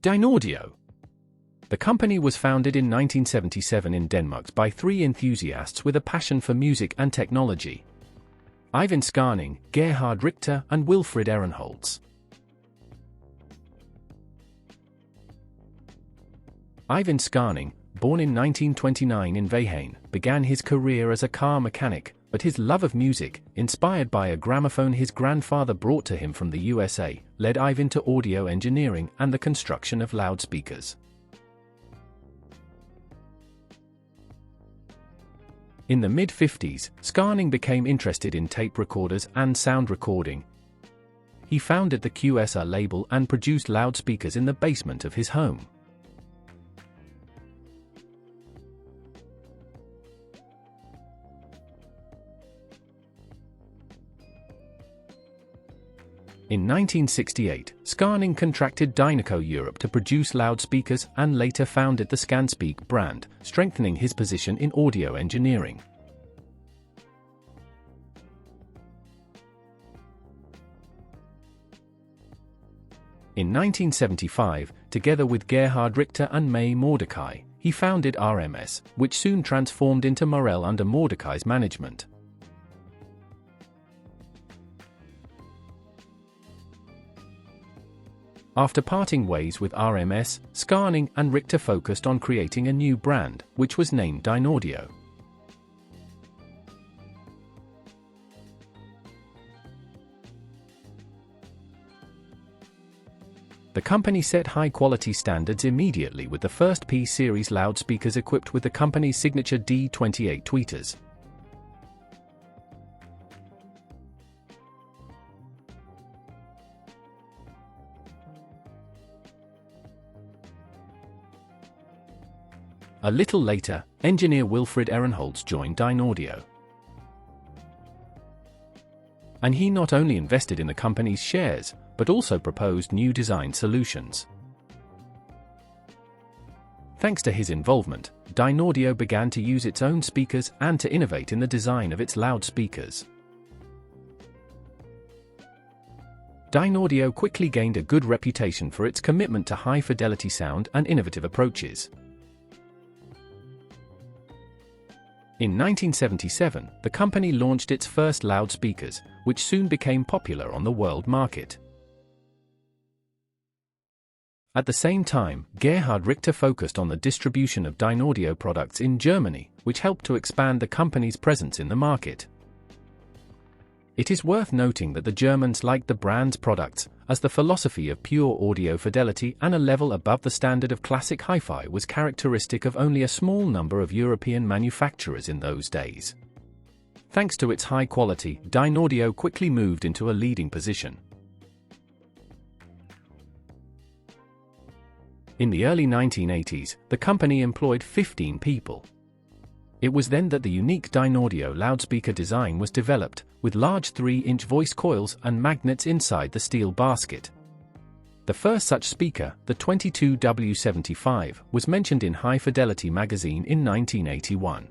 Dynaudio. The company was founded in 1977 in Denmark by three enthusiasts with a passion for music and technology: Eivind Skarning, Gerhard Richter, and Wilfried Ehrenholz. Eivind Skarning, born in 1929 in Vejen, began his career as a car mechanic, but his love of music, inspired by a gramophone his grandfather brought to him from the USA, led Eivind to audio engineering and the construction of loudspeakers. In the mid-50s, Skarning became interested in tape recorders and sound recording. He founded the QSR label and produced loudspeakers in the basement of his home. In 1968, Skarning contracted Dynaudio Europe to produce loudspeakers and later founded the Scanspeak brand, strengthening his position in audio engineering. In 1975, together with Gerhard Richter and May Mordecai, he founded RMS, which soon transformed into Morel under Mordecai's management. After parting ways with RMS, Skarning and Richter focused on creating a new brand, which was named Dynaudio. The company set high-quality standards immediately with the first P-series loudspeakers equipped with the company's signature D28 tweeters. A little later, engineer Wilfried Ehrenholz joined Dynaudio. And he not only invested in the company's shares, but also proposed new design solutions. Thanks to his involvement, Dynaudio began to use its own speakers and to innovate in the design of its loudspeakers. Dynaudio quickly gained a good reputation for its commitment to high-fidelity sound and innovative approaches. In 1977, the company launched its first loudspeakers, which soon became popular on the world market. At the same time, Gerhard Richter focused on the distribution of Dynaudio products in Germany, which helped to expand the company's presence in the market. It is worth noting that the Germans liked the brand's products, as the philosophy of pure audio fidelity and a level above the standard of classic hi-fi was characteristic of only a small number of European manufacturers in those days. Thanks to its high quality, Dynaudio quickly moved into a leading position. In the early 1980s, the company employed 15 people. It was then that the unique Dynaudio loudspeaker design was developed, with large 3-inch voice coils and magnets inside the steel basket. The first such speaker, the 22W75, was mentioned in High Fidelity magazine in 1981.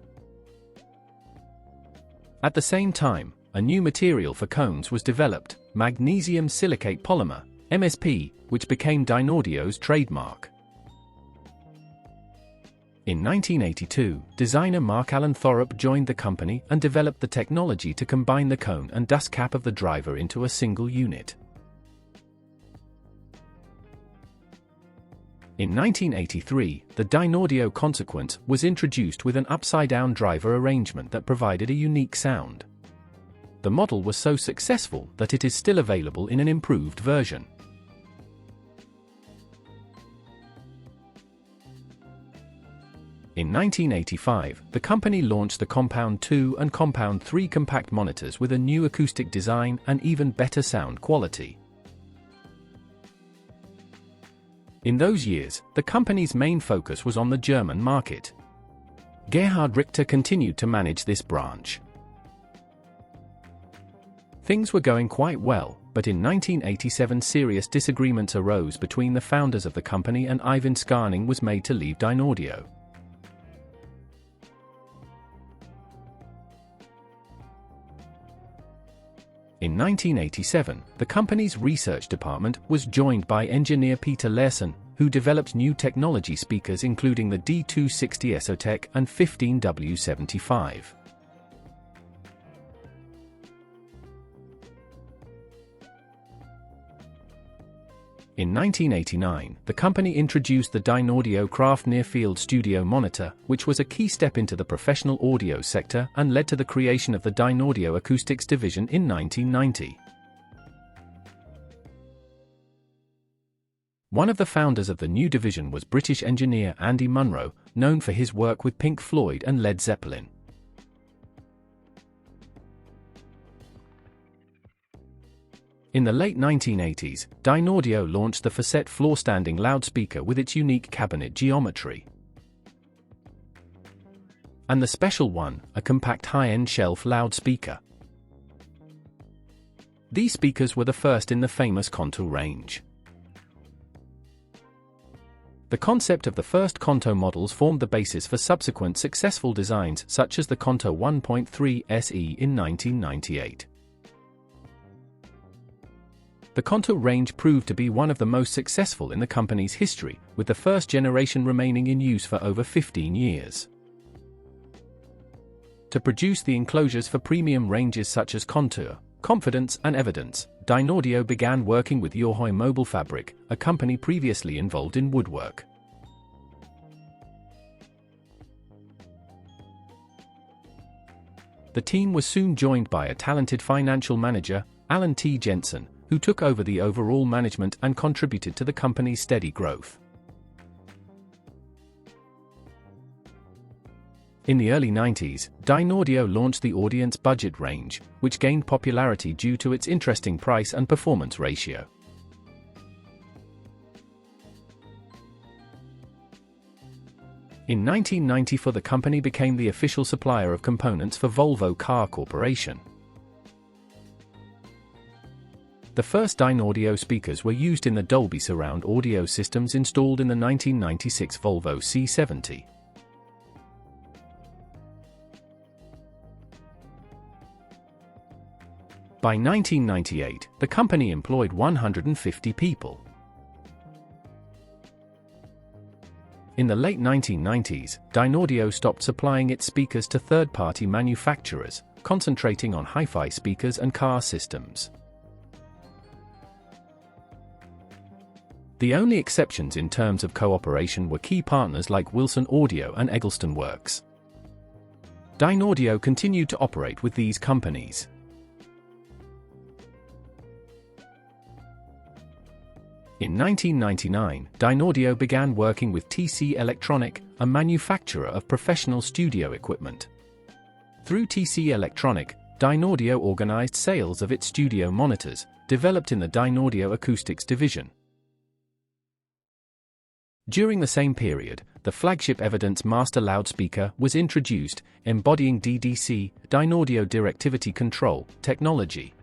At the same time, a new material for cones was developed, magnesium silicate polymer, MSP, which became Dynaudio's trademark. In 1982, designer Mark Allen Thorup joined the company and developed the technology to combine the cone and dust cap of the driver into a single unit. In 1983, the Dynaudio Consequence was introduced with an upside-down driver arrangement that provided a unique sound. The model was so successful that it is still available in an improved version. In 1985, the company launched the Compound 2 and Compound 3 compact monitors with a new acoustic design and even better sound quality. In those years, the company's main focus was on the German market. Gerhard Richter continued to manage this branch. Things were going quite well, but in 1987 serious disagreements arose between the founders of the company and Eivind Skarning was made to leave Dynaudio. In 1987, the company's research department was joined by engineer Peter Larsson, who developed new technology speakers including the D260 Esotec and 15W75. In 1989, the company introduced the Dynaudio Craft Near-Field Studio Monitor, which was a key step into the professional audio sector and led to the creation of the Dynaudio Acoustics division in 1990. One of the founders of the new division was British engineer Andy Munro, known for his work with Pink Floyd and Led Zeppelin. In the late 1980s, Dynaudio launched the facette floor-standing loudspeaker with its unique cabinet geometry. And the Special One, a compact high-end shelf loudspeaker. These speakers were the first in the famous Conto range. The concept of the first Conto models formed the basis for subsequent successful designs such as the Conto 1.3 SE in 1998. The Conto range proved to be one of the most successful in the company's history, with the first generation remaining in use for over 15 years. To produce the enclosures for premium ranges such as Contour, Confidence and Evidence, Dynaudio began working with Yohoi Mobile Fabric, a company previously involved in woodwork. The team was soon joined by a talented financial manager, Alan T. Jensen, who took over the overall management and contributed to the company's steady growth. In the early 90s, Dynaudio launched the Audience Budget range, which gained popularity due to its interesting price and performance ratio. In 1994, the company became the official supplier of components for Volvo Car Corporation. The first Dynaudio speakers were used in the Dolby Surround audio systems installed in the 1996 Volvo C70. By 1998, the company employed 150 people. In the late 1990s, Dynaudio stopped supplying its speakers to third-party manufacturers, concentrating on hi-fi speakers and car systems. The only exceptions in terms of cooperation were key partners like Wilson Audio and Eggleston Works. Dynaudio continued to operate with these companies. In 1999, Dynaudio began working with TC Electronic, a manufacturer of professional studio equipment. Through TC Electronic, Dynaudio organized sales of its studio monitors, developed in the Dynaudio Acoustics division. During the same period, the flagship Evidence Master loudspeaker was introduced, embodying DDC, Dynaudio Directivity Control, technology.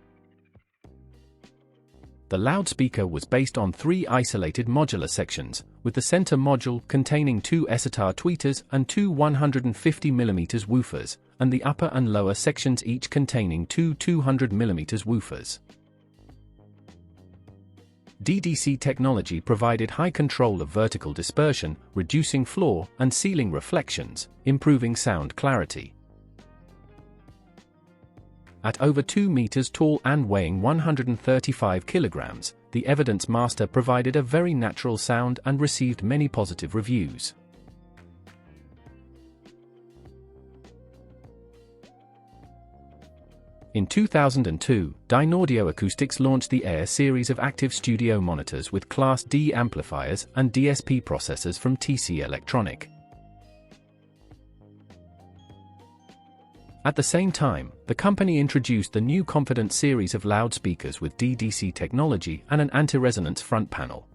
The loudspeaker was based on 3 isolated modular sections, with the center module containing 2 Esotar tweeters and 2 150mm woofers, and the upper and lower sections each containing 2 200mm woofers. DDC technology provided high control of vertical dispersion, reducing floor and ceiling reflections, improving sound clarity. At over 2 meters tall and weighing 135 kilograms, the Evidence Master provided a very natural sound and received many positive reviews. In 2002, Dynaudio Acoustics launched the Air series of active studio monitors with Class D amplifiers and DSP processors from TC Electronic. At the same time, the company introduced the new Confidence series of loudspeakers with DDC technology and an anti-resonance front panel.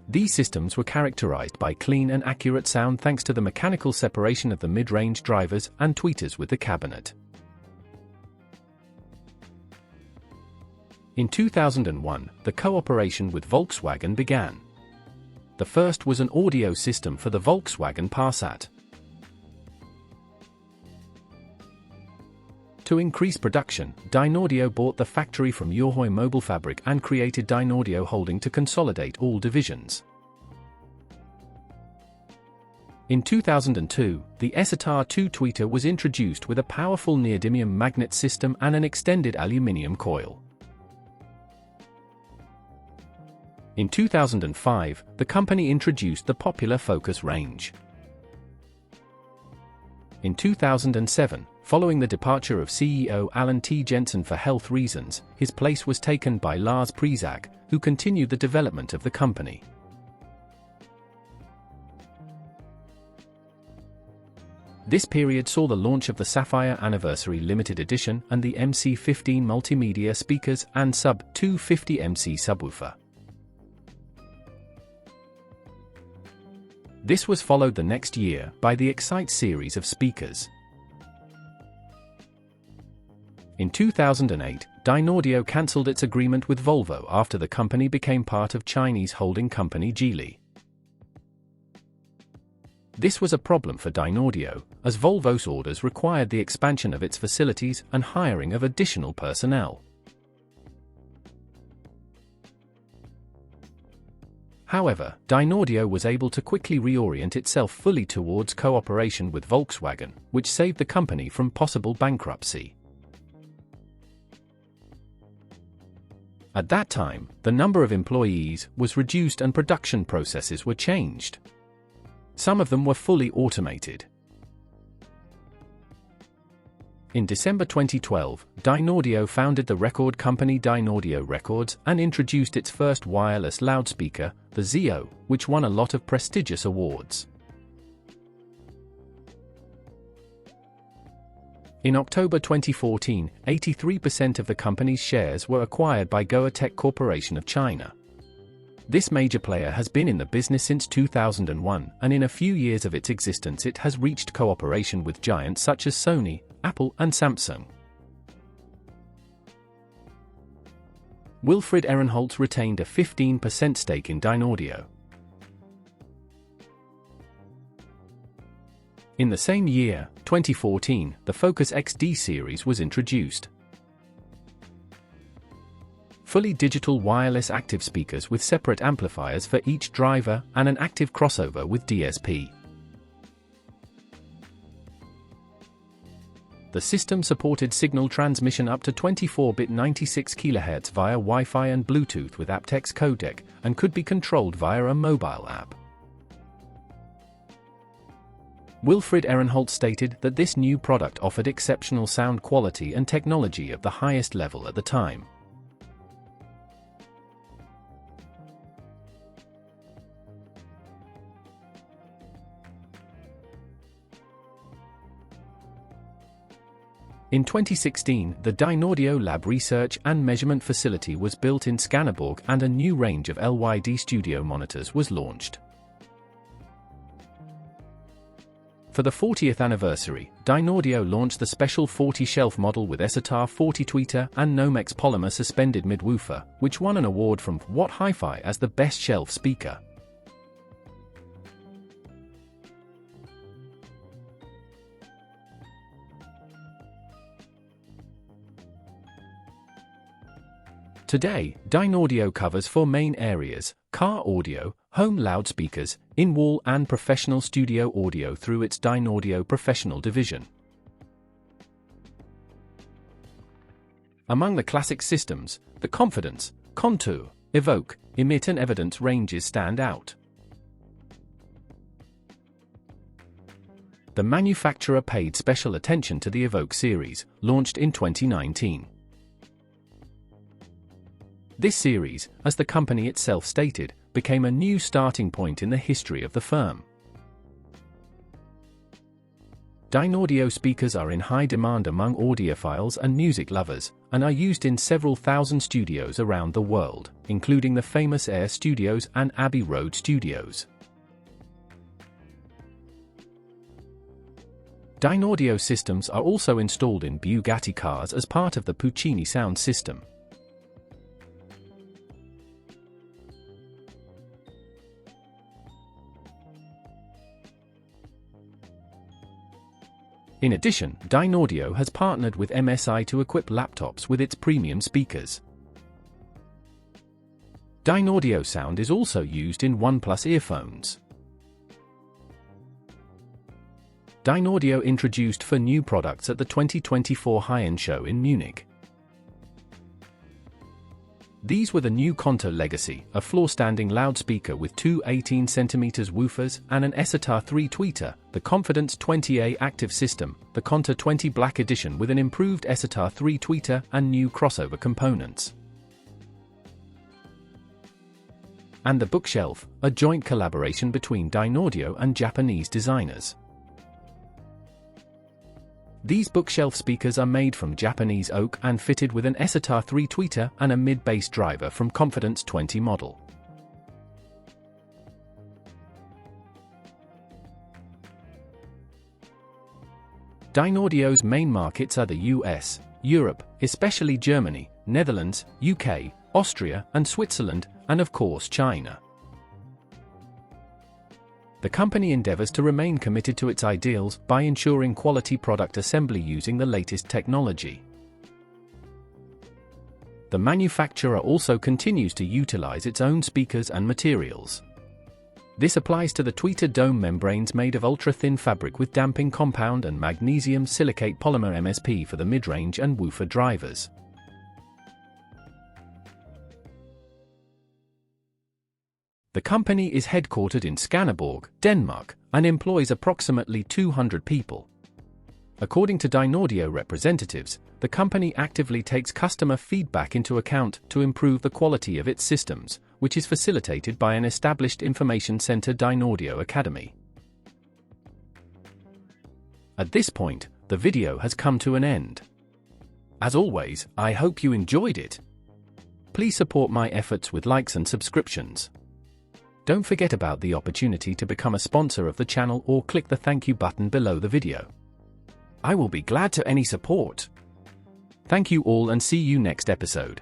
These systems were characterized by clean and accurate sound thanks to the mechanical separation of the mid-range drivers and tweeters with the cabinet. In 2001, the cooperation with Volkswagen began. The first was an audio system for the Volkswagen Passat. To increase production, Dynaudio bought the factory from Yohoi Mobile Fabric and created Dynaudio Holding to consolidate all divisions. In 2002, the Esatar 2 tweeter was introduced with a powerful neodymium magnet system and an extended aluminium coil. In 2005, the company introduced the popular Focus range. In 2007, following the departure of CEO Alan T. Jensen for health reasons, his place was taken by Lars Prisak, who continued the development of the company. This period saw the launch of the Sapphire Anniversary Limited Edition and the MC15 multimedia speakers and Sub 250 MC subwoofer. This was followed the next year by the Excite series of speakers. In 2008, Dynaudio cancelled its agreement with Volvo after the company became part of Chinese holding company Geely. This was a problem for Dynaudio, as Volvo's orders required the expansion of its facilities and hiring of additional personnel. However, Dynaudio was able to quickly reorient itself fully towards cooperation with Volkswagen, which saved the company from possible bankruptcy. At that time, the number of employees was reduced and production processes were changed. Some of them were fully automated. In December 2012, Dynaudio founded the record company Dynaudio Records and introduced its first wireless loudspeaker, the Zeo, which won a lot of prestigious awards. In October 2014, 83% of the company's shares were acquired by Goatech Corporation of China. This major player has been in the business since 2001, and in a few years of its existence it has reached cooperation with giants such as Sony, Apple, and Samsung. Wilfried Ehrenholz retained a 15% stake in Dynaudio. In the same year, 2014, the Focus XD series was introduced. Fully digital wireless active speakers with separate amplifiers for each driver and an active crossover with DSP. The system supported signal transmission up to 24-bit 96 kHz via Wi-Fi and Bluetooth with aptX codec, and could be controlled via a mobile app. Wilfried Ehrenholz stated that this new product offered exceptional sound quality and technology of the highest level at the time. In 2016, the Dynaudio Lab Research and Measurement Facility was built in Skanderborg and a new range of LYD studio monitors was launched. For the 40th anniversary, Dynaudio launched the Special 40 shelf model with Esatar 40 tweeter and Nomex polymer suspended midwoofer, which won an award from What Hi-Fi as the best shelf speaker. Today, Dynaudio covers 4 main areas: car audio, home loudspeakers, in-wall and professional studio audio through its Dynaudio Professional division. Among the classic systems, the Confidence, Contour, Evoke, Emit and Evidence ranges stand out. The manufacturer paid special attention to the Evoke series, launched in 2019. This series, as the company itself stated, became a new starting point in the history of the firm. Dynaudio speakers are in high demand among audiophiles and music lovers, and are used in several thousand studios around the world, including the famous Air Studios and Abbey Road Studios. Dynaudio systems are also installed in Bugatti cars as part of the Puccini sound system. In addition, Dynaudio has partnered with MSI to equip laptops with its premium speakers. Dynaudio sound is also used in OnePlus earphones. Dynaudio introduced 4 new products at the 2024 high-end show in Munich. These were the new Conto Legacy, a floor-standing loudspeaker with 2 18cm woofers, and an Esatar 3 tweeter, the Confidence 20A active system, the Conto 20 Black Edition with an improved Esatar 3 tweeter and new crossover components. And the Bookshelf, a joint collaboration between Dynaudio and Japanese designers. These bookshelf speakers are made from Japanese oak and fitted with an Esatar 3 tweeter and a mid-bass driver from Confidence 20 model. Dynaudio's main markets are the US, Europe, especially Germany, Netherlands, UK, Austria, and Switzerland, and of course China. The company endeavors to remain committed to its ideals by ensuring quality product assembly using the latest technology. The manufacturer also continues to utilize its own speakers and materials. This applies to the tweeter dome membranes made of ultra-thin fabric with damping compound and magnesium silicate polymer MSP for the mid-range and woofer drivers. The company is headquartered in Skanderborg, Denmark, and employs approximately 200 people. According to Dynaudio representatives, the company actively takes customer feedback into account to improve the quality of its systems, which is facilitated by an established information center, Dynaudio Academy. At this point, the video has come to an end. As always, I hope you enjoyed it. Please support my efforts with likes and subscriptions. Don't forget about the opportunity to become a sponsor of the channel or click the thank you button below the video. I will be glad to any support. Thank you all and see you next episode.